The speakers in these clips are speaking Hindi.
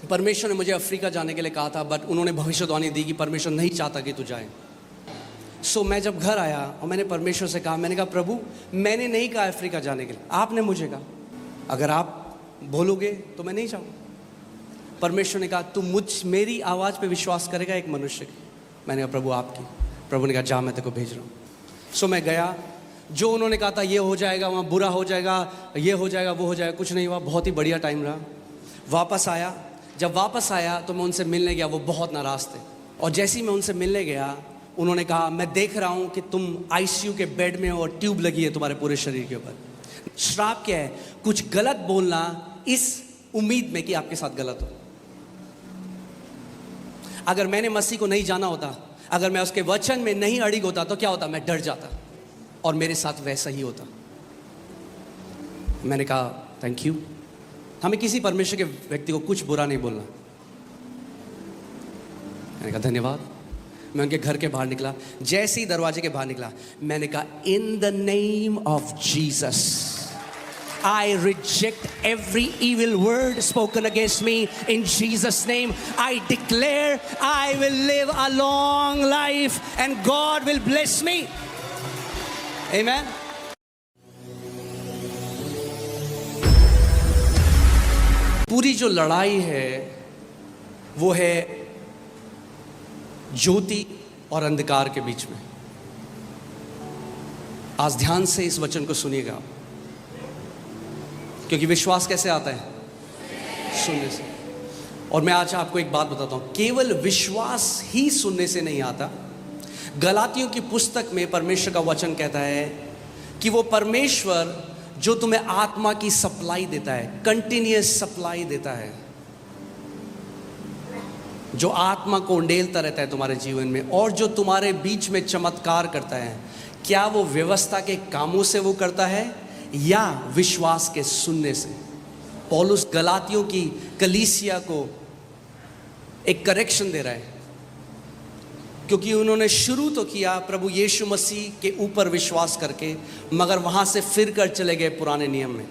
परमेश्वर ने मुझे अफ्रीका जाने के लिए कहा था, बट उन्होंने भविष्यवाणी दी कि परमेश्वर नहीं चाहता कि तू जाए। सो मैं जब घर आया और मैंने परमेश्वर से कहा, मैंने कहा प्रभु मैंने नहीं कहा अफ्रीका जाने के लिए, आपने मुझे कहा, अगर आप बोलोगे तो मैं नहीं जाऊँगा। परमेश्वर ने कहा तू मेरी आवाज़ पे विश्वास करेगा एक मनुष्य की। मैंने कहा प्रभु आपकी। प्रभु ने कहा जा मैं तेरे को भेज रहा हूँ। सो मैं गया, जो उन्होंने कहा था ये हो जाएगा, वहाँ बुरा हो जाएगा, ये हो जाएगा, वो हो जाएगा, कुछ नहीं हुआ। बहुत ही बढ़िया टाइम रहा। वापस आया, जब वापस आया तो मैं उनसे मिलने गया, वो बहुत नाराज़ थे। और जैसे ही मैं उनसे मिलने गया, उन्होंने कहा मैं देख रहा हूँ कि तुम आईसीयू के बेड में हो और ट्यूब लगी है तुम्हारे पूरे शरीर के ऊपर। श्राप क्या है? कुछ गलत बोलना इस उम्मीद में कि आपके साथ गलत हो। अगर मैंने मसीह को नहीं जाना होता, अगर मैं उसके वचन में नहीं अड़िग होता तो क्या होता? मैं डर जाता और मेरे साथ वैसा ही होता। मैंने कहा थैंक यू। हमें किसी परमेश्वर के व्यक्ति को कुछ बुरा नहीं बोलना। मैंने कहा धन्यवाद। मैं उनके घर के बाहर निकला, जैसे ही दरवाजे के बाहर निकला मैंने कहा in the name of Jesus I reject every evil word spoken against me in Jesus' name. I declare I will live a long life and God will bless me. Amen. पूरी जो लड़ाई है वो है ज्योति और अंधकार के बीच में। आज ध्यान से इस वचन को सुनिएगा, क्योंकि विश्वास कैसे आता है? सुनने से। और मैं आज आपको एक बात बताता हूं, केवल विश्वास ही सुनने से नहीं आता। गलातियों की पुस्तक में परमेश्वर का वचन कहता है कि वो परमेश्वर जो तुम्हें आत्मा की सप्लाई देता है, कंटिन्यूअस सप्लाई देता है, जो आत्मा को उंडेलता रहता है तुम्हारे जीवन में और जो तुम्हारे बीच में चमत्कार करता है, क्या वो व्यवस्था के कामों से वो करता है या विश्वास के सुनने से? पौलुस गलातियों की कलीसिया को एक करेक्शन दे रहा है, क्योंकि उन्होंने शुरू तो किया प्रभु यीशु मसीह के ऊपर विश्वास करके, मगर वहां से फिर कर चले गए पुराने नियम में।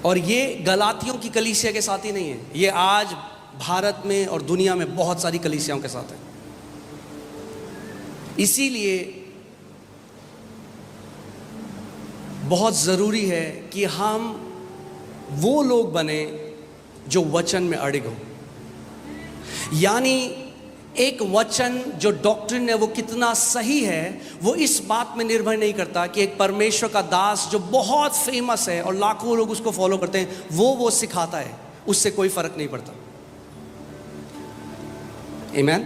और ये गलातियों की कलीसिया के साथ ही नहीं है, ये आज भारत में और दुनिया में बहुत सारी कलीसियाओं के साथ है। इसीलिए बहुत ज़रूरी है कि हम वो लोग बने जो वचन में अड़िग हो। यानी एक वचन जो डॉक्ट्रिन है वो कितना सही है, वो इस बात में निर्भर नहीं करता कि एक परमेश्वर का दास जो बहुत फेमस है और लाखों लोग उसको फॉलो करते हैं वो सिखाता है, उससे कोई फर्क नहीं पड़ता। आमीन।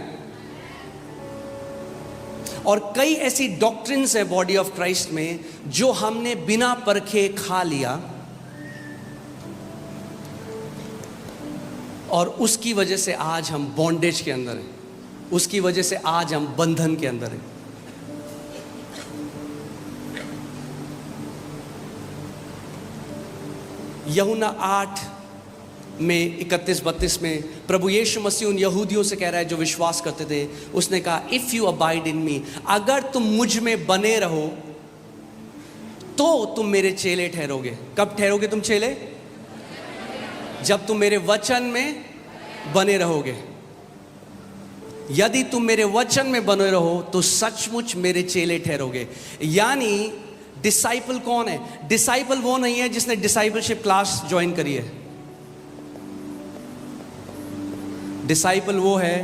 और कई ऐसी डॉक्ट्रिन्स है बॉडी ऑफ क्राइस्ट में जो हमने बिना परखे खा लिया और उसकी वजह से आज हम बॉन्डेज के अंदर हैं, उसकी वजह से आज हम बंधन के अंदर हैं। यूहन्ना 8 में 31-32 में प्रभु यीशु मसीह उन यहूदियों से कह रहा है जो विश्वास करते थे, उसने कहा इफ यू अबाइड इन मी, अगर तुम मुझ में बने रहो तो तुम मेरे चेले ठहरोगे। कब ठहरोगे तुम चेले? जब तुम मेरे वचन में बने रहोगे। यदि तुम मेरे वचन में बने रहो तो सचमुच मेरे चेले ठहरोगे। यानी डिसाइपल कौन है? डिसाइपल वो नहीं है जिसने डिसाइपलशिप क्लास ज्वाइन करी है। डिसाइपल वो है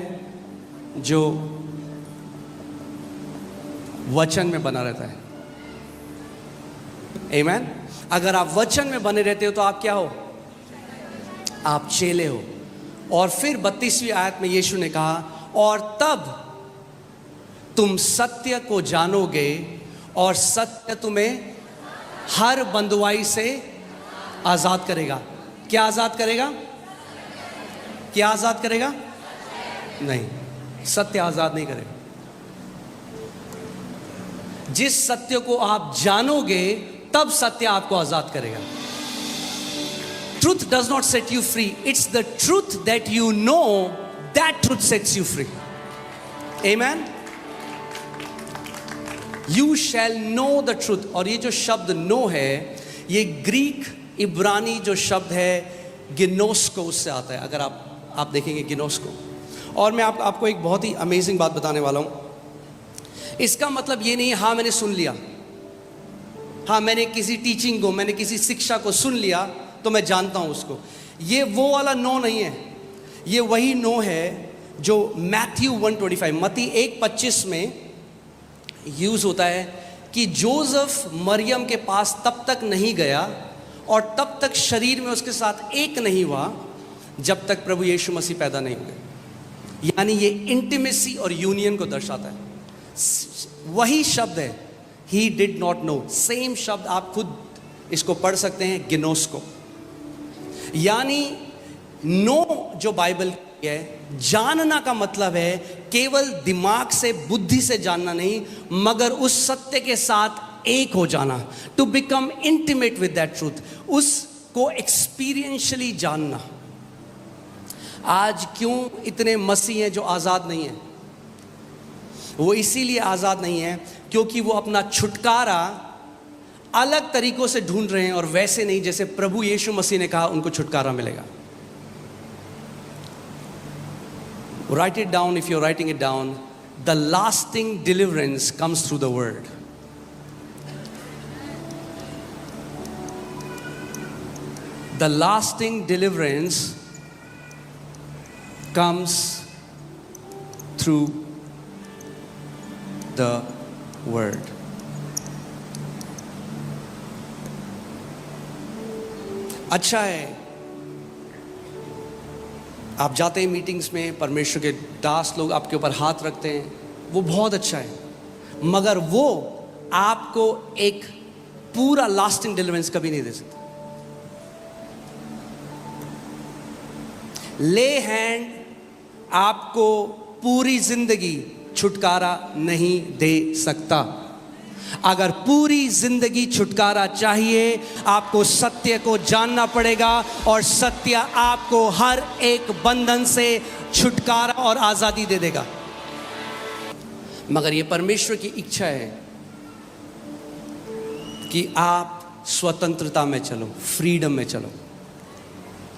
जो वचन में बना रहता है। आमीन। अगर आप वचन में बने रहते हो तो आप क्या हो? आप चेले हो। और फिर 32वीं आयत में यीशु ने कहा और तब तुम सत्य को जानोगे और सत्य तुम्हें हर बंधुआई से आजाद करेगा। क्या आजाद करेगा? क्या आजाद करेगा? नहीं, सत्य आजाद नहीं करेगा। जिस सत्य को आप जानोगे तब सत्य आपको आजाद करेगा। Truth does not set you free. It's the truth that you know, that truth sets you free. Amen. You shall know the truth. और ये जो शब्द know है, ये ग्रीक इब्रानी जो शब्द है गिनोस्को उससे आता है, अगर आप देखेंगे गिनोस्को। और मैं आपको एक बहुत ही अमेजिंग बात बताने वाला हूँ। इसका मतलब ये नहीं है हाँ मैंने सुन लिया, हाँ मैंने किसी टीचिंग को, मैंने किसी शिक्षा को सुन लिया तो मैं जानता हूँ उसको। ये वो वाला नो नहीं है, ये वही नो है जो मैथ्यू 1:25 मत्ती 1:25 में यूज़ होता है कि जोसेफ मरियम के पास तब तक नहीं गया और तब तक शरीर में उसके साथ एक नहीं हुआ जब तक प्रभु यीशु मसीह पैदा नहीं हुए। यानी ये इंटीमेसी और यूनियन को दर्शाता है। वही शब्द है he did not know, same शब्द आप खुद इसको पढ़ सकते हैं, गिनोस्को। यानी नो जो बाइबल की है, जानना का मतलब है केवल दिमाग से, बुद्धि से जानना नहीं, मगर उस सत्य के साथ एक हो जाना, to become intimate with that truth, उसको एक्सपीरियंशियली जानना। आज क्यों इतने मसीह हैं जो आज़ाद नहीं हैं? वो इसीलिए आज़ाद नहीं है क्योंकि वो अपना छुटकारा अलग तरीकों से ढूंढ रहे हैं और वैसे नहीं जैसे प्रभु यीशु मसीह ने कहा उनको छुटकारा मिलेगा। Write it down if you're writing it down. The lasting deliverance comes through the word. The lasting deliverance comes through the word. अच्छा है आप जाते हैं मीटिंग्स में, परमेश्वर के दास लोग आपके ऊपर हाथ रखते हैं, वो बहुत अच्छा है, मगर वो आपको एक पूरा लास्टिंग डिलीवरेंस कभी नहीं दे सकता। ले हैंड आपको पूरी जिंदगी छुटकारा नहीं दे सकता। अगर पूरी जिंदगी छुटकारा चाहिए, आपको सत्य को जानना पड़ेगा और सत्य आपको हर एक बंधन से छुटकारा और आजादी दे देगा। मगर यह परमेश्वर की इच्छा है कि आप स्वतंत्रता में चलो, फ्रीडम में चलो।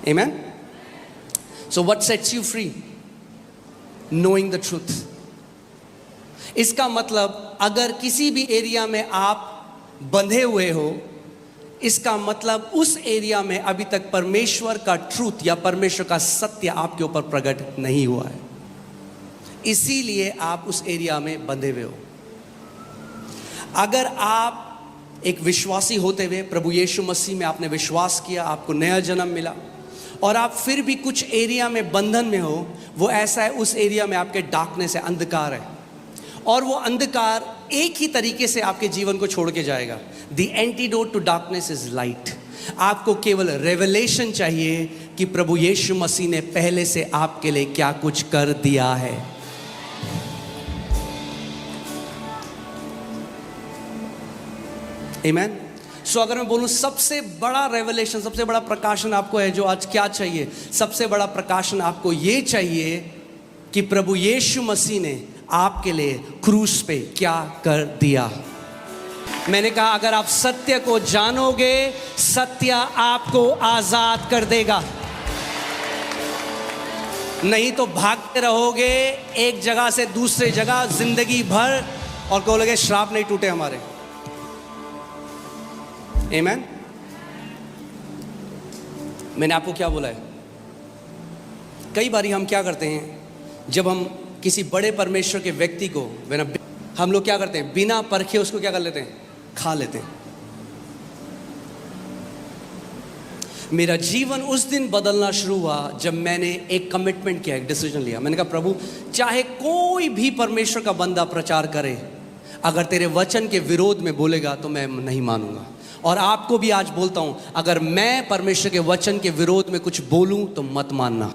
Amen. So what sets you free? Knowing the truth. इसका मतलब अगर किसी भी एरिया में आप बंधे हुए हो, इसका मतलब उस एरिया में अभी तक परमेश्वर का ट्रूथ या परमेश्वर का सत्य आपके ऊपर प्रकट नहीं हुआ है, इसीलिए आप उस एरिया में बंधे हुए हो। अगर आप एक विश्वासी होते हुए प्रभु यीशु मसीह में आपने विश्वास किया, आपको नया जन्म मिला, और आप फिर भी कुछ एरिया में बंधन में हो, वो ऐसा है उस एरिया में आपके डार्कनेस है, अंधकार है, और वो अंधकार एक ही तरीके से आपके जीवन को छोड़ के जाएगा। The antidote to darkness is light. आपको केवल रेवलेशन चाहिए कि प्रभु यीशु मसीह ने पहले से आपके लिए क्या कुछ कर दिया है। आमेन। सो अगर मैं बोलूं सबसे बड़ा रेवलेशन, सबसे बड़ा प्रकाशन आपको है जो आज क्या चाहिए? सबसे बड़ा प्रकाशन आपको ये चाहिए कि प्रभु यीशु मसीह ने आपके लिए क्रूस पे क्या कर दिया। मैंने कहा अगर आप सत्य को जानोगे, सत्य आपको आजाद कर देगा। नहीं तो भागते रहोगे एक जगह से दूसरे जगह जिंदगी भर और कहोगे श्राप नहीं टूटे हमारे। आमेन। मैंने आपको क्या बोला है? कई बारी हम क्या करते हैं, जब हम किसी बड़े परमेश्वर के व्यक्ति को हम लोग क्या करते हैं, बिना परखे उसको क्या कर लेते हैं, खा लेते हैं। मेरा जीवन उस दिन बदलना शुरू हुआ जब मैंने एक कमिटमेंट किया, एक डिसीजन लिया। मैंने कहा प्रभु चाहे कोई भी परमेश्वर का बंदा प्रचार करे, अगर तेरे वचन के विरोध में बोलेगा तो मैं नहीं मानूंगा। और आपको भी आज बोलता हूं, अगर मैं परमेश्वर के वचन के विरोध में कुछ बोलूं तो मत मानना,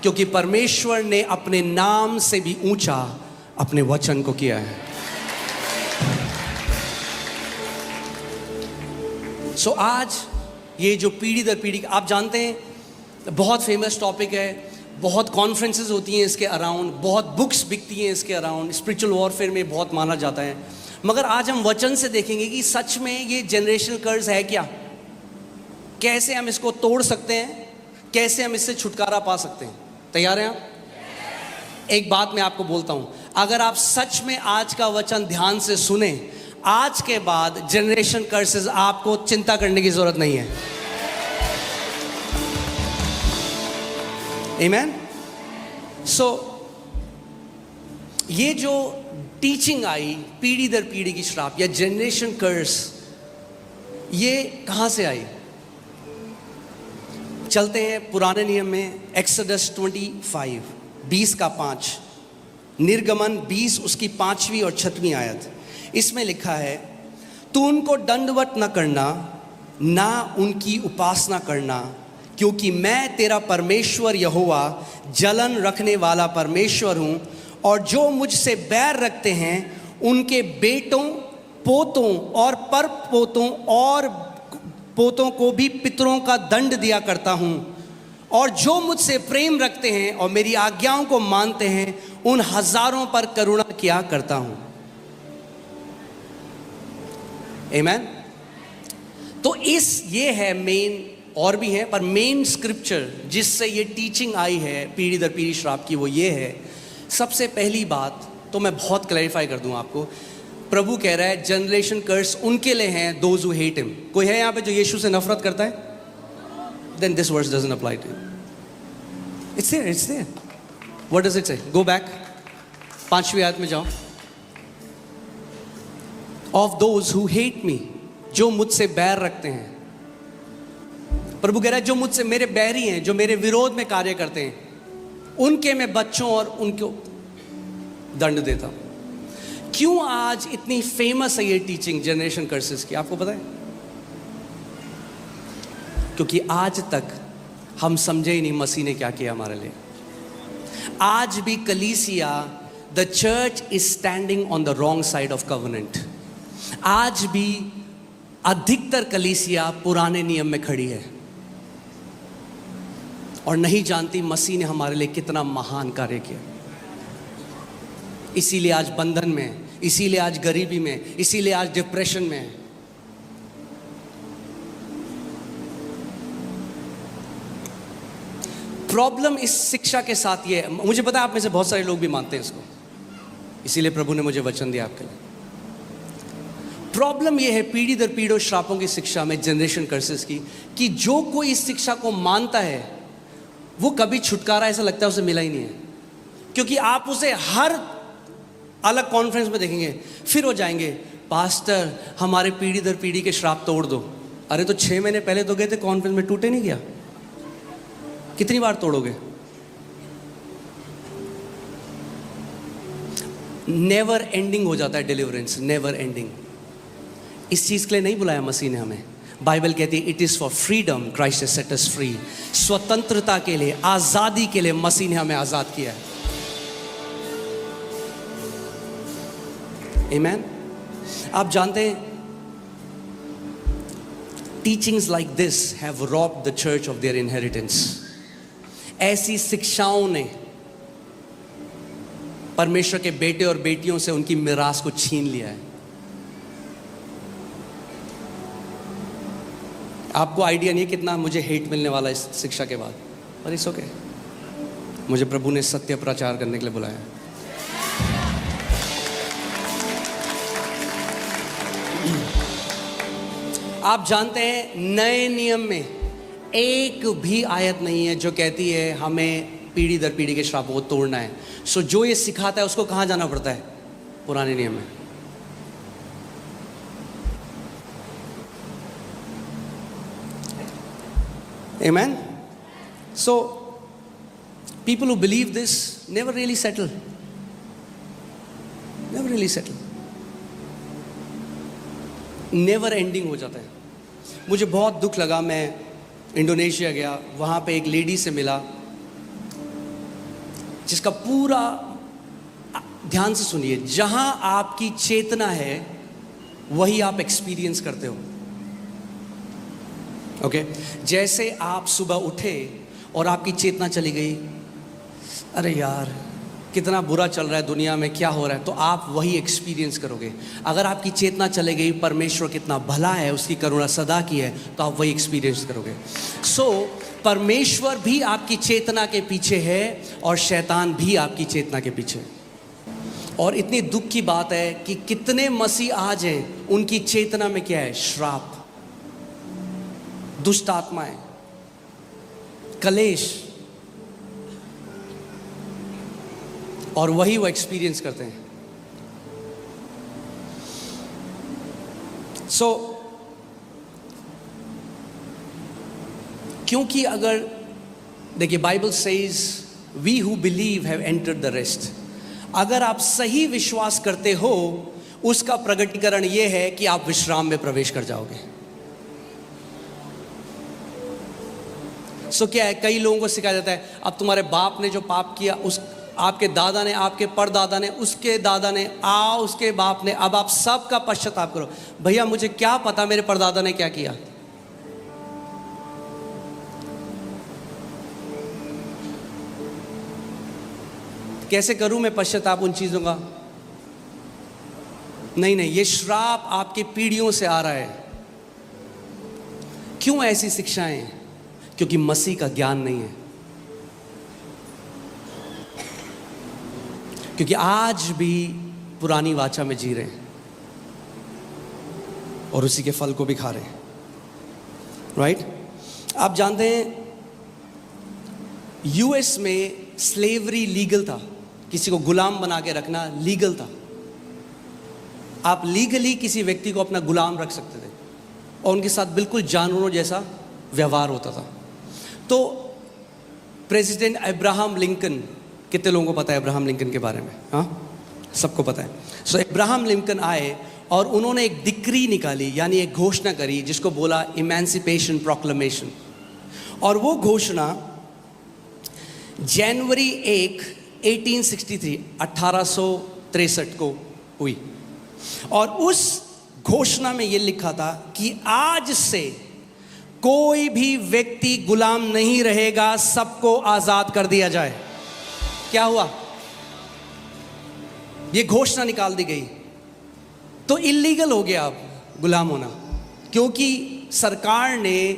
क्योंकि परमेश्वर ने अपने नाम से भी ऊंचा अपने वचन को किया है। सो आज ये जो पीढ़ी दर पीढ़ी, आप जानते हैं बहुत फेमस टॉपिक है, बहुत कॉन्फ्रेंसेस होती हैं इसके अराउंड, बहुत बुक्स बिकती हैं इसके अराउंड, स्पिरिचुअल वॉरफेयर में बहुत माना जाता है। मगर आज हम वचन से देखेंगे कि सच में ये जनरेशनल कर्ज है क्या? कैसे हम इसको तोड़ सकते हैं, कैसे हम इससे छुटकारा पा सकते हैं। तैयार हैं आप? एक बात मैं आपको बोलता हूं, अगर आप सच में आज का वचन ध्यान से सुने, आज के बाद जनरेशन कर्सेस आपको चिंता करने की जरूरत नहीं है। आमीन। सो ये जो टीचिंग आई पीढ़ी दर पीढ़ी की श्राप या जनरेशन कर्स, ये कहां से आई? चलते हैं पुराने नियम में, एक्सोडस 25 20 का 5, निर्गमन 20 उसकी 5वीं और 6वीं आयत। इसमें लिखा है, तू उनको दंडवत न करना, ना उनकी उपासना करना, क्योंकि मैं तेरा परमेश्वर यहोवा जलन रखने वाला परमेश्वर हूं, और जो मुझसे बैर रखते हैं उनके बेटों, पोतों और परपोतों और पोतों को भी पितरों का दंड दिया करता हूं, और जो मुझसे प्रेम रखते हैं और मेरी आज्ञाओं को मानते हैं उन हजारों पर करुणा किया करता हूं। आमीन। तो ये है मेन, और भी है पर मेन स्क्रिप्चर जिससे ये टीचिंग आई है पीढ़ी दर पीढ़ी श्राप की, वो ये है। सबसे पहली बात तो मैं बहुत क्लैरिफाई कर दूं आपको, प्रभु कह रहा है जनरेशन कर्स उनके लिए हैं दोज हु हेट हिम। कोई है यहां पे जो यीशु से नफरत करता है? Then this verse doesn't apply to you. It's there. What does it say? Go back, 5वीं आयत में जाओ। Of those who hate me, जो मुझसे बैर रखते हैं। प्रभु कह रहा है जो मुझसे मेरे बैरी हैं, जो मेरे विरोध में कार्य करते हैं, उनके मैं बच्चों और उनको दंड देता हूं। क्यों आज इतनी फेमस है ये टीचिंग जनरेशन कर्सेस की, आपको पता है? क्योंकि आज तक हम समझे ही नहीं मसीह ने क्या किया हमारे लिए। आज भी कलीसिया, the church is standing on the wrong side of covenant. आज भी अधिकतर कलीसिया पुराने नियम में खड़ी है और नहीं जानती मसीह ने हमारे लिए कितना महान कार्य किया। इसीलिए आज बंधन में, इसीलिए आज गरीबी में, इसीलिए आज डिप्रेशन में है। प्रॉब्लम इस शिक्षा के साथ ये है, मुझे पता है आप में से बहुत सारे लोग भी मानते हैं इसको, इसीलिए प्रभु ने मुझे वचन दिया आपके लिए। प्रॉब्लम ये है पीढ़ी दर पीढ़ी श्रापों की शिक्षा में, जनरेशन कर्सेस की, कि जो कोई इस शिक्षा को मानता है वो कभी छुटकारा ऐसा लगता है उसे मिला ही नहीं है। क्योंकि आप उसे हर अलग कॉन्फ्रेंस में देखेंगे, फिर हो जाएंगे, पास्टर हमारे पीढ़ी दर पीढ़ी के श्राप तोड़ दो। अरे तो 6 महीने पहले तो गए थे कॉन्फ्रेंस में, टूटे नहीं गया? कितनी बार तोड़ोगे? नेवर एंडिंग हो जाता है डिलीवरेंस, नेवर एंडिंग। इस चीज के लिए नहीं बुलाया मसीह ने हमें। बाइबल कहती है it is for freedom Christ has set us free. स्वतंत्रता के लिए, आजादी के लिए मसीह ने हमें आजाद किया है। आमीन। आप जानते हैं teachings like this have robbed the church of their inheritance. ऐसी शिक्षाओं ने परमेश्वर के बेटे और बेटियों से उनकी मिरास को छीन लिया है। आपको आइडिया नहीं कितना मुझे हेट मिलने वाला इस शिक्षा के बाद, पर इट्स ओके। मुझे प्रभु ने सत्य प्रचार करने के लिए बुलाया। आप जानते हैं नए नियम में एक भी आयत नहीं है जो कहती है हमें पीढ़ी दर पीढ़ी के श्रापों को तोड़ना है। सो जो ये सिखाता है उसको कहाँ जाना पड़ता है? पुराने नियम में। Amen? So, people who believe this never really settle. Never really settle. Never ending हो जाता है। मुझे बहुत दुख लगा, मैं इंडोनेशिया गया, वहाँ पे एक लेडी से मिला जिसका पूरा, ध्यान से सुनिए, जहाँ आपकी चेतना है वही आप एक्सपीरियंस करते हो। ओके जैसे आप सुबह उठे और आपकी चेतना चली गई, अरे यार कितना बुरा चल रहा है दुनिया में, क्या हो रहा है, तो आप वही एक्सपीरियंस करोगे। अगर आपकी चेतना चले गई परमेश्वर कितना भला है, उसकी करुणा सदा की है, तो आप वही एक्सपीरियंस करोगे। परमेश्वर भी आपकी चेतना के पीछे है और शैतान भी आपकी चेतना के पीछे। और इतनी दुख की बात है कि कितने मसीह आज हैं, उनकी चेतना में क्या है? श्राप, दुष्ट आत्माएं, कलेश, और वही वो एक्सपीरियंस करते हैं। क्योंकि अगर देखिए, Bible says we who believe have entered the rest. अगर आप सही विश्वास करते हो, उसका प्रकटीकरण यह है कि आप विश्राम में प्रवेश कर जाओगे। क्या है, कई लोगों को सिखाया जाता है, अब तुम्हारे बाप ने जो पाप किया, उस आपके दादा ने, आपके परदादा ने, उसके दादा ने, उसके बाप ने, अब आप सब का पश्चाताप करो। भैया मुझे क्या पता मेरे परदादा ने क्या किया? कैसे करूं मैं पश्चाताप उन चीजों का? नहीं, ये श्राप आपके पीढ़ियों से आ रहा है। क्यों ऐसी शिक्षाएं? क्योंकि मसीह का ज्ञान नहीं है। क्योंकि आज भी पुरानी वाचा में जी रहे हैं और उसी के फल को भी खा रहे हैं। राइट? आप जानते हैं यूएस में स्लेवरी लीगल था, किसी को गुलाम बना के रखना लीगल था। आप लीगली किसी व्यक्ति को अपना गुलाम रख सकते थे और उनके साथ बिल्कुल जानवरों जैसा व्यवहार होता था। तो प्रेसिडेंट अब्राहम लिंकन, कितने लोगों को पता है अब्राहम लिंकन के बारे में? हाँ, सबको पता है। अब्राहम लिंकन आए और उन्होंने एक डिक्री निकाली, यानी एक घोषणा करी, जिसको बोला इमेंसिपेशन प्रोक्लेमेशन। और वो घोषणा जनवरी 1, 1863 को हुई। और उस घोषणा में ये लिखा था कि आज से कोई भी व्यक्ति गुलाम नहीं रहेगा, सबको आजाद कर दिया जाए। क्या हुआ? ये घोषणा निकाल दी गई तो इलीगल हो गया अब गुलाम होना, क्योंकि सरकार ने,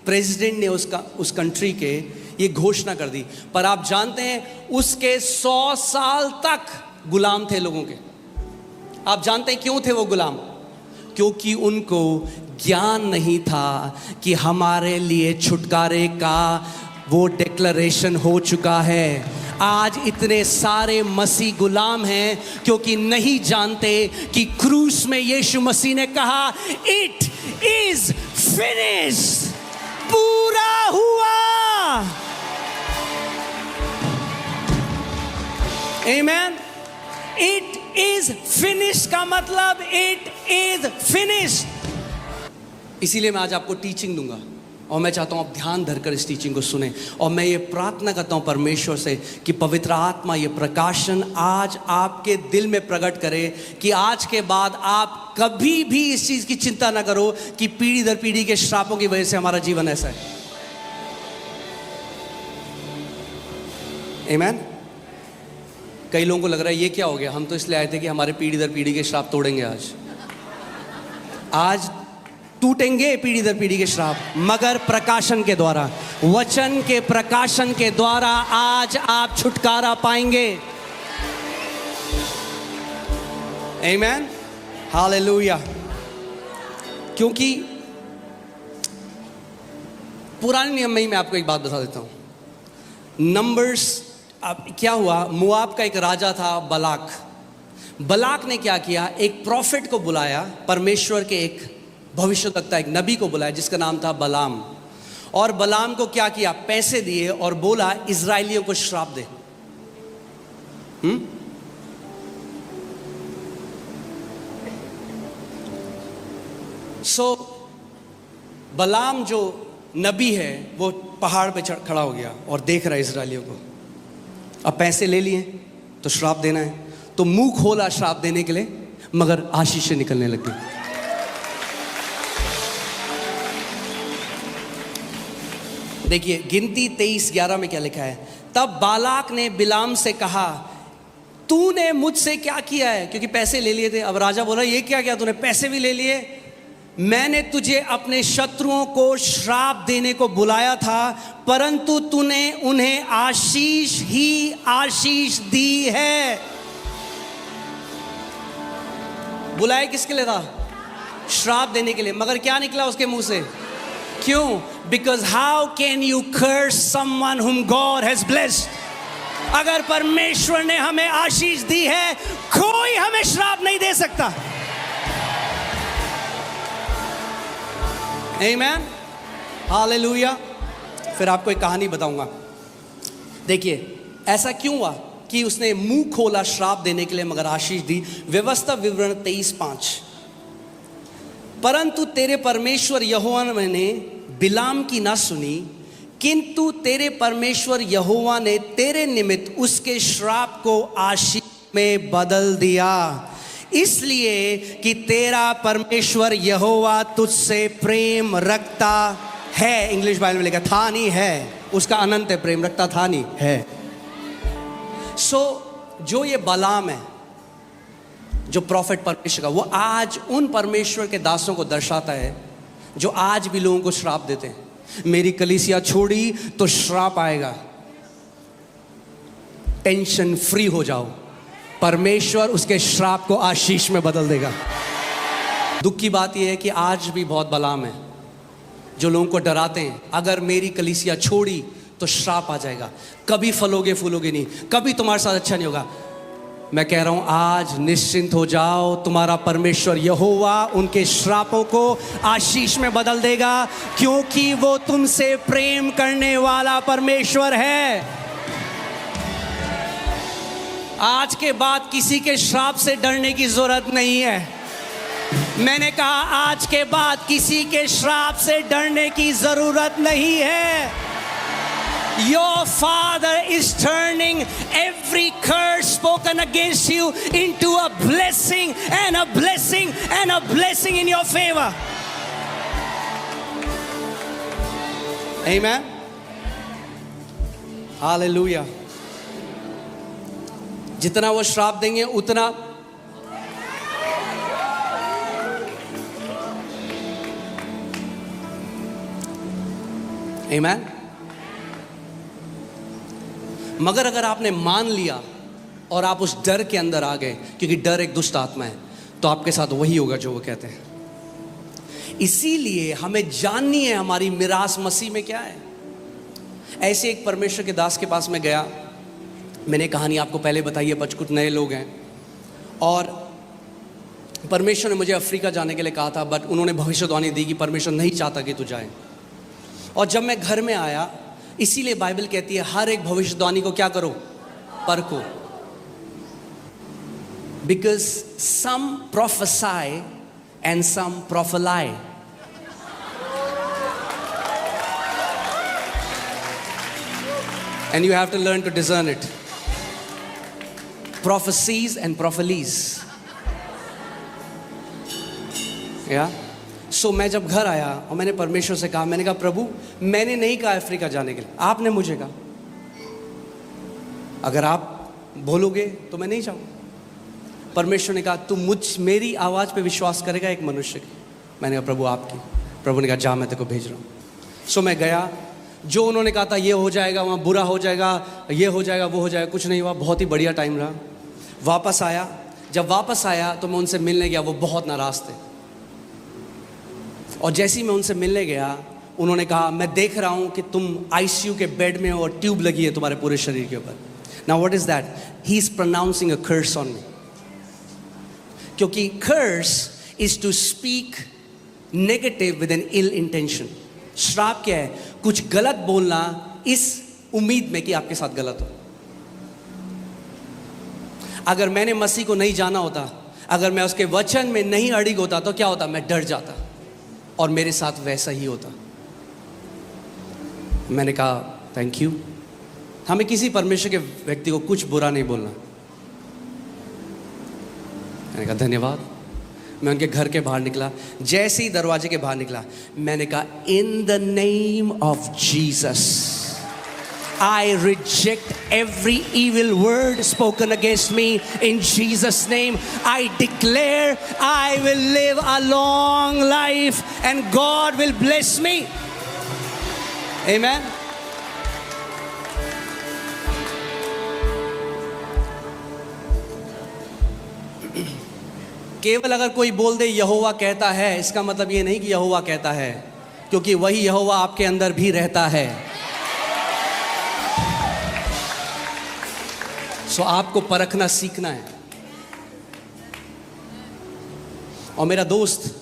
प्रेसिडेंट ने उस कंट्री के ये घोषणा कर दी। पर आप जानते हैं उसके 100 साल तक गुलाम थे लोगों के। आप जानते हैं क्यों थे वो गुलाम? क्योंकि उनको ज्ञान नहीं था कि हमारे लिए छुटकारे का वो डिक्लेरेशन हो चुका है। आज इतने सारे मसीह गुलाम हैं क्योंकि नहीं जानते कि क्रूस में यीशु मसीह ने कहा इट इज फिनिश्ड, पूरा हुआ। आमेन। इट इज फिनिश्ड का मतलब इट इज फिनिश्ड। इसीलिए मैं आज आपको टीचिंग दूंगा और मैं चाहता हूं आप ध्यान धरकर इस टीचिंग को सुने। और मैं ये प्रार्थना करता हूं परमेश्वर से कि पवित्र आत्मा ये प्रकाशन आज आपके दिल में प्रकट करे कि आज के बाद आप कभी भी इस चीज की चिंता ना करो कि पीढ़ी दर पीढ़ी के श्रापों की वजह से हमारा जीवन ऐसा है। आमीन। कई लोगों को लग रहा है ये क्या हो गया, हम तो इसलिए आए थे कि हमारे पीढ़ी दर पीढ़ी के श्राप तोड़ेंगे। आज टूटेंगे पीढ़ी दर पीढ़ी के श्राप, मगर प्रकाशन के द्वारा, वचन के प्रकाशन के द्वारा आज आप छुटकारा पाएंगे। आमीन, हालेलुया। क्योंकि पुराने नियम में ही मैं आपको एक बात बता देता हूं। नंबर्स, अब क्या हुआ, मुआब का एक राजा था बलाक। बलाक ने क्या किया, एक प्रॉफिट को बुलाया, परमेश्वर के एक भविष्यवक्ता, एक नबी को बुलाया जिसका नाम था बलाम। और बलाम को क्या किया, पैसे दिए और बोला इजराइलियों को श्राप दे। बलाम जो नबी है वो पहाड़ पे खड़ा हो गया और देख रहा है इजराइलियों को। अब पैसे ले लिए तो श्राप देना है, तो मुंह खोला श्राप देने के लिए, मगर आशीषें निकलने लग गई। देखिए गिनती 23:11 में क्या लिखा है, तब बालाक ने बिलाम से कहा तूने मुझसे क्या किया है, क्योंकि पैसे ले लिए थे। अब राजा बोला ये क्या किया तूने, पैसे भी ले लिए। मैंने तुझे अपने शत्रुओं को श्राप देने को बुलाया था, परंतु तूने उन्हें आशीष ही आशीष दी है। बुलाया किसके लिए था? श्राप देने के लिए। मगर क्या निकला उसके मुंह से? क्यों? Because how can you curse someone whom God has blessed. अगर परमेश्वर ने हमें आशीष दी है, कोई हमें श्राप नहीं दे सकता। आमीन, हालेलुया। फिर आपको एक कहानी बताऊंगा। देखिए ऐसा क्यों हुआ कि उसने मुंह खोला श्राप देने के लिए मगर आशीष दी। व्यवस्था विवरण 23:5। परंतु तेरे परमेश्वर यहोवा ने बिलाम की ना सुनी, किंतु तेरे परमेश्वर यहोवा ने तेरे निमित्त उसके श्राप को आशीष में बदल दिया, इसलिए कि तेरा परमेश्वर यहोवा तुझसे प्रेम रखता है। इंग्लिश बाइबल में लिखा था नहीं है, उसका अनंत है, प्रेम रखता था नहीं है। जो ये बलाम है, जो प्रॉफिट परमेश्वर का, वो आज उन परमेश्वर के दासों को दर्शाता है जो आज भी लोगों को श्राप देते हैं। मेरी कलीसिया छोड़ी तो श्राप आएगा, टेंशन फ्री हो जाओ, परमेश्वर उसके श्राप को आशीष में बदल देगा। दुख की बात यह है कि आज भी बहुत बलाम है जो लोगों को डराते हैं, अगर मेरी कलीसिया छोड़ी तो श्राप आ जाएगा, कभी फलोगे फूलोगे नहीं, कभी तुम्हारे साथ अच्छा नहीं होगा। मैं कह रहा हूं आज निश्चिंत हो जाओ, तुम्हारा परमेश्वर यहोवा उनके श्रापों को आशीष में बदल देगा, क्योंकि वो तुमसे प्रेम करने वाला परमेश्वर है। आज के बाद किसी के श्राप से डरने की जरूरत नहीं है। मैंने कहा आज के बाद किसी के श्राप से डरने की जरूरत नहीं है। Your Father is turning every curse spoken against you into a blessing and a blessing and a blessing in your favor. Amen. Hallelujah. जितना वो श्राप देंगे उतना Amen. मगर अगर आपने मान लिया और आप उस डर के अंदर आ गए, क्योंकि डर एक दुष्ट आत्मा है, तो आपके साथ वही होगा जो वो कहते हैं। इसीलिए हमें जाननी है हमारी मिरास मसीह में क्या है। ऐसे एक परमेश्वर के दास के पास में गया, मैंने कहानी आपको पहले बताई है, बच कुछ नए लोग हैं, और परमेश्वर ने मुझे अफ्रीका जाने के लिए कहा था, बट उन्होंने भविष्यवाणी दी कि परमेश्वर नहीं चाहता कि तू जाए। और जब मैं घर में आया, इसीलिए बाइबल कहती है हर एक भविष्यवाणी को क्या करो, परखो, because some prophesy and some प्रोफेलाई। And you have to learn to discern it. Prophecies and prophelies. Yeah. So मैं जब घर आया और मैंने परमेश्वर से कहा, मैंने कहा प्रभु मैंने नहीं कहा अफ्रीका जाने के लिए, आपने मुझे कहा, अगर आप बोलोगे तो मैं नहीं जाऊँगा। परमेश्वर ने कहा तू मेरी आवाज़ पे विश्वास करेगा एक मनुष्य की। मैंने कहा प्रभु आपकी। प्रभु ने कहा जा मैं तेरे को भेज रहा हूँ। सो मैं गया, जो उन्होंने कहा था ये हो जाएगा, वहाँ बुरा हो जाएगा, ये हो जाएगा, वो हो जाएगा, कुछ नहीं हुआ। बहुत ही बढ़िया टाइम रहा। वापस आया, जब वापस आया तो मैं उनसे मिलने गया, वो बहुत नाराज़ थे। और जैसे ही मैं उनसे मिलने गया, उन्होंने कहा मैं देख रहा हूँ कि तुम आईसीयू के बेड में हो और ट्यूब लगी है तुम्हारे पूरे शरीर के ऊपर। Now what is that? He is pronouncing a curse on me, क्योंकि curse is to speak negative with an ill intention. श्राप क्या है? कुछ गलत बोलना इस उम्मीद में कि आपके साथ गलत हो। अगर मैंने मसीह को नहीं जाना होता, अगर मैं उसके वचन में नहीं अड़िग होता, तो क्या होता? मैं डर जाता और मेरे साथ वैसा ही होता। मैंने कहा थैंक यू। हमें किसी परमेश्वर के व्यक्ति को कुछ बुरा नहीं बोलना। मैंने कहा धन्यवाद। मैं उनके घर के बाहर निकला, जैसे ही दरवाजे के बाहर निकला, मैंने कहा in the name of Jesus I reject every evil word spoken against me in Jesus' name. I declare I will live a long life and God will bless me. Amen. केवल अगर कोई बोल दे यहोवा कहता है, इसका मतलब ये नहीं कि यहोवा कहता है, क्योंकि वही यहोवा आपके अंदर भी रहता है। सो आपको परखना सीखना है। और मेरा दोस्त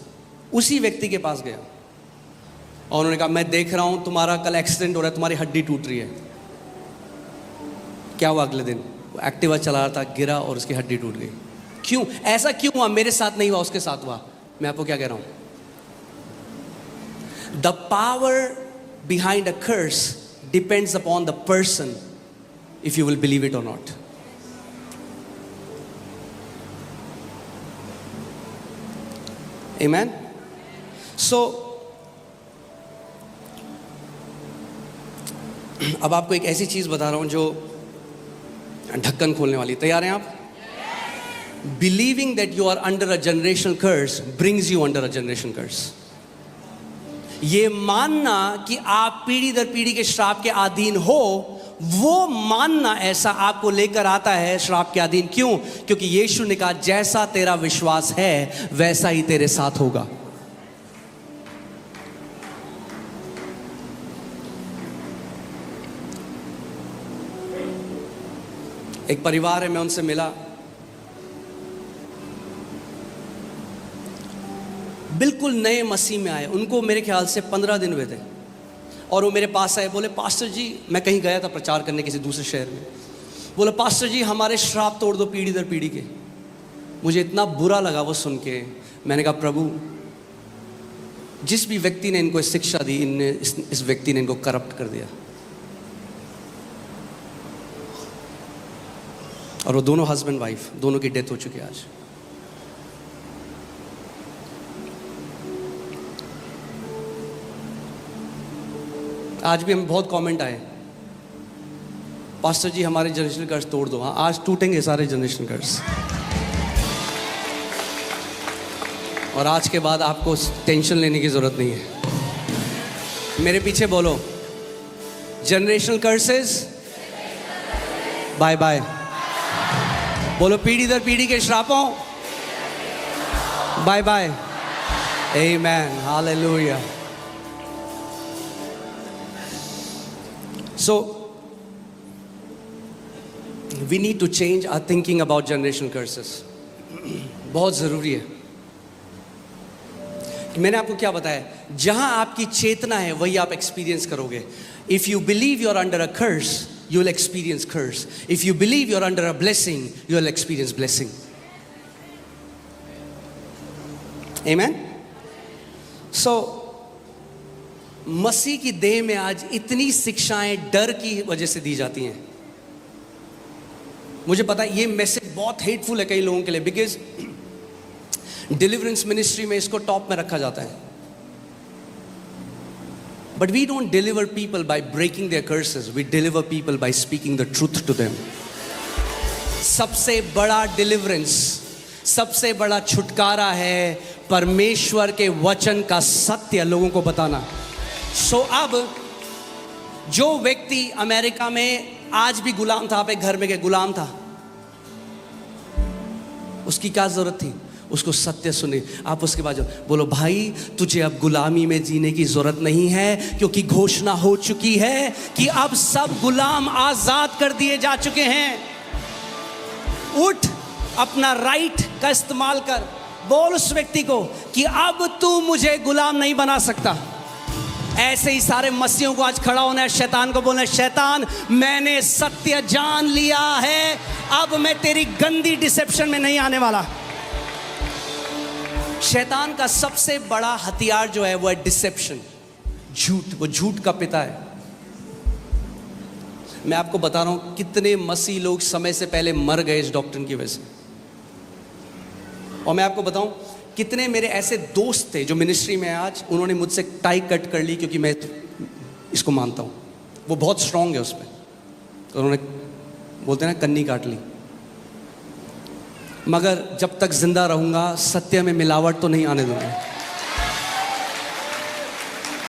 उसी व्यक्ति के पास गया और उन्होंने कहा मैं देख रहा हूं तुम्हारा कल एक्सीडेंट हो रहा है, तुम्हारी हड्डी टूट रही है। क्या हुआ अगले दिन? वो एक्टिवा चला रहा था, गिरा और उसकी हड्डी टूट गई। क्यों? ऐसा क्यों हुआ? मेरे साथ नहीं हुआ, उसके साथ हुआ। मैं आपको क्या कह रहा हूं? The power behind a curse depends upon the person if you will believe it और नॉट। Amen? So, अब आपको एक ऐसी चीज बता रहा हूं जो ढक्कन खोलने वाली। तैयार हैं आप? Believing that you are under a generational curse brings you under a generational curse. ये मानना कि आप पीढ़ी दर पीढ़ी के श्राप के अधीन हो, वो मानना ऐसा आपको लेकर आता है श्राप के अधीन। क्यों? क्योंकि यीशु ने कहा जैसा तेरा विश्वास है वैसा ही तेरे साथ होगा। एक परिवार है, मैं उनसे मिला, बिल्कुल नए मसीह में आए, उनको मेरे ख्याल से 15 दिन हुए थे। और वो मेरे पास आए, बोले पास्टर जी, मैं कहीं गया था प्रचार करने किसी दूसरे शहर में, बोले पास्टर जी हमारे श्राप तोड़ दो पीढ़ी दर पीढ़ी के। मुझे इतना बुरा लगा वो सुन के। मैंने कहा प्रभु, जिस भी व्यक्ति ने इनको शिक्षा दी, इस व्यक्ति ने इनको करप्ट कर दिया। और वो दोनों हस्बैंड वाइफ दोनों की डेथ हो चुकी है आज। आज भी हमें बहुत कमेंट आए, पास्टर जी हमारे जनरेशनल कर्स तोड़ दो। हाँ, आज टूटेंगे सारे जनरेशनल कर्स। और आज के बाद आपको टेंशन लेने की जरूरत नहीं है। मेरे पीछे बोलो, जनरेशनल कर्सेस बाय बाय। बोलो पीढ़ी दर पीढ़ी के श्रापों bye bye. Amen, hallelujah. So, we need to change our thinking about generational curses. बहुत ज़रूरी है। मैंने आपको क्या बताया, जहाँ आपकी चेतना है वही आप एक्सपीरियंस करोगे। If you believe you're under a curse, you will experience curse. If you believe you're under a blessing, you will experience blessing. Amen? So, मसीह की देह में आज इतनी शिक्षाएं डर की वजह से दी जाती हैं। मुझे पता है ये मैसेज बहुत हेटफुल है कई लोगों के लिए, बिकॉज डिलीवरेंस मिनिस्ट्री में इसको टॉप में रखा जाता है। But we don't deliver people by breaking their curses, we deliver people by speaking the truth to them. सबसे बड़ा डिलीवरेंस, सबसे बड़ा छुटकारा है परमेश्वर के वचन का सत्य लोगों को बताना। सो अब जो व्यक्ति अमेरिका में आज भी गुलाम था, आप एक घर में के गुलाम था, उसकी क्या जरूरत थी? उसको सत्य सुने। आप उसके बाद बोलो भाई तुझे अब गुलामी में जीने की जरूरत नहीं है, क्योंकि घोषणा हो चुकी है कि अब सब गुलाम आजाद कर दिए जा चुके हैं। उठ, अपना राइट का इस्तेमाल कर। बोल उस व्यक्ति को कि अब तू मुझे गुलाम नहीं बना सकता। ऐसे ही सारे मसीहों को आज खड़ा होना है, शैतान को बोलना है, शैतान मैंने सत्य जान लिया है, अब मैं तेरी गंदी डिसेप्शन में नहीं आने वाला। शैतान का सबसे बड़ा हथियार जो है वो है डिसेप्शन, झूठ। वो झूठ का पिता है। मैं आपको बता रहा हूं कितने मसीह लोग समय से पहले मर गए इस डॉक्ट्रिन की वजह से। और मैं आपको बताऊं कितने मेरे ऐसे दोस्त थे जो मिनिस्ट्री में आज, उन्होंने मुझसे टाई कट कर ली क्योंकि मैं इसको मानता हूं। वो बहुत स्ट्रांग है उसमें। तो उन्होंने बोलते हैं ना कन्नी काट ली, मगर जब तक जिंदा रहूंगा सत्य में मिलावट तो नहीं आने दूंगा।